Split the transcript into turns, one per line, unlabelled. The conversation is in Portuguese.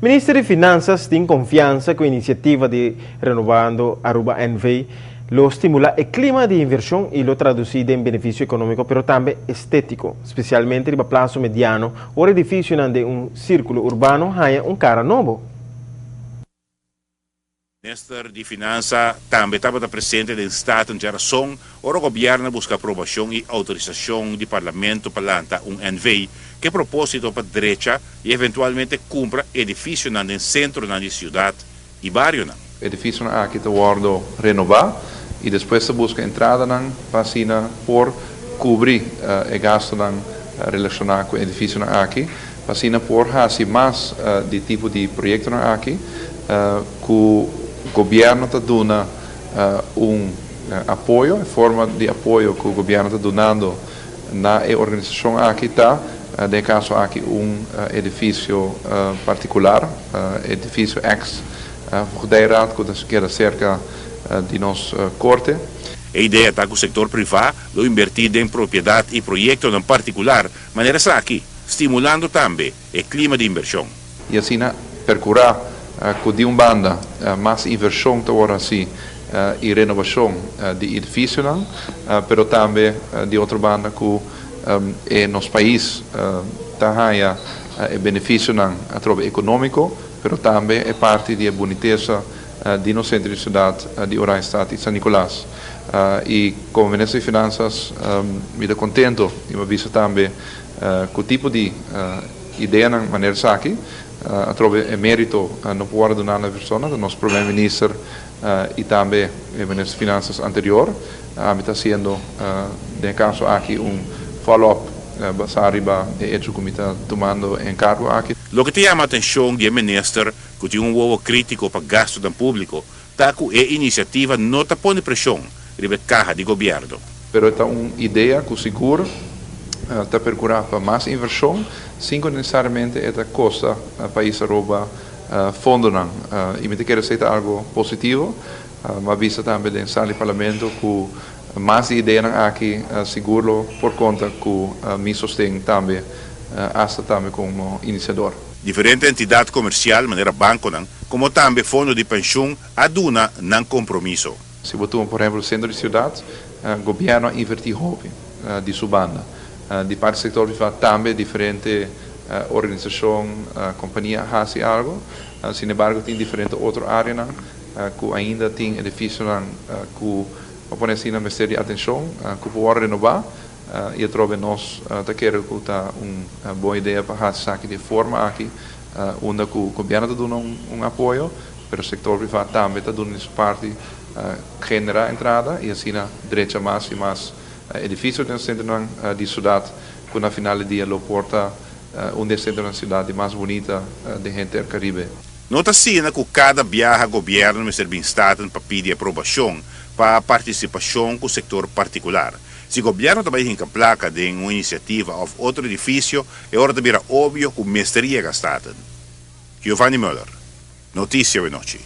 Ministro de Finanças tem confiança com a iniciativa de Renovando Aruba NV, lo estimula o clima de inversão e lo traduzir em benefício econômico, mas também estético, especialmente para plazo mediano ou edifício de círculo urbano há cara novo.
Minister de Finanças também estava presente no Estado em geração, o governo busca aprovação e autorização do Parlamento para lançar NV que propósito para a direita e eventualmente cumpra edifício no centro da cidade e bairro.
O edifício aqui está sendo renovado e depois se busca entrada para por cobrir o gasto relacionado com o edifício aqui, para por fazer mais de tipo de projeto aqui, que o governo está dando apoio, a forma de apoio que o governo está dando na organização aqui está. De caso aqui edifício particular, edifício ex-Verdeiraad, que queda cerca de nosso corte.
A ideia está que o setor privado lo invertir em propriedade e projetos em particular, maneira aqui, estimulando também o clima de inversão.
E assim, procurar que de banda mais inversão agora assim e renovação de edifício, mas também de outra banda que nos países há benefício econômico, mas também é parte da boniteza de no centro de cidade de Oranjestad e São Nicolás. E como ministro de Finanças, me dá contento e me visto também que o tipo de ideia na maneira aqui, é mérito não pode donar na pessoa do nosso primeiro-ministro e também o ministro de Finanças anterior, está sendo, no caso aqui, follow-up arriba e hecho que está tomando encargo aqui.
O que te chama a atenção do ministro, que tem ovo crítico para gasto do público, está que a iniciativa não está pondo pressão sobre a caja de governo.
Pero é uma ideia que seguro está procurar para mais inversão, sem que necessariamente é custa o país rouba fundo não. E me quer dizer algo positivo, mas vista também na sala do parlamento que mais ideia aqui seguro por conta que me sustém também hasta também como iniciador.
Diferente entidade comercial, maneira banco, como também fundo de pensão, aduna não compromisso.
Se botam, por exemplo, no centro de cidade, o governo invertir hobby de sua banda. De parte do setor privado também diferente organização, companhia fazem algo. Sin embargo, tem diferente outra área que ainda tem edifício que opone assim na mistério de atenção, que pode renovar, e eu trouxe nós, quero que está uma boa ideia para fazer aqui de forma aqui, onde o governo está dando apoio, mas o setor privado também está dando sua parte, generar entrada, e assim, direita mais e mais edifícios no centro da cidade, que na final do dia, o porta, onde é o centro da cidade mais bonita de gente do Caribe.
Nota cena que cada viaja governo me serve estado para pedir aprovação para a participação com o setor particular. Se o governo também tem placa de uma iniciativa ou outro edifício, é hora de ver óbvio que o mestre é gastado. Giovanni Müller, Notícia de Noite.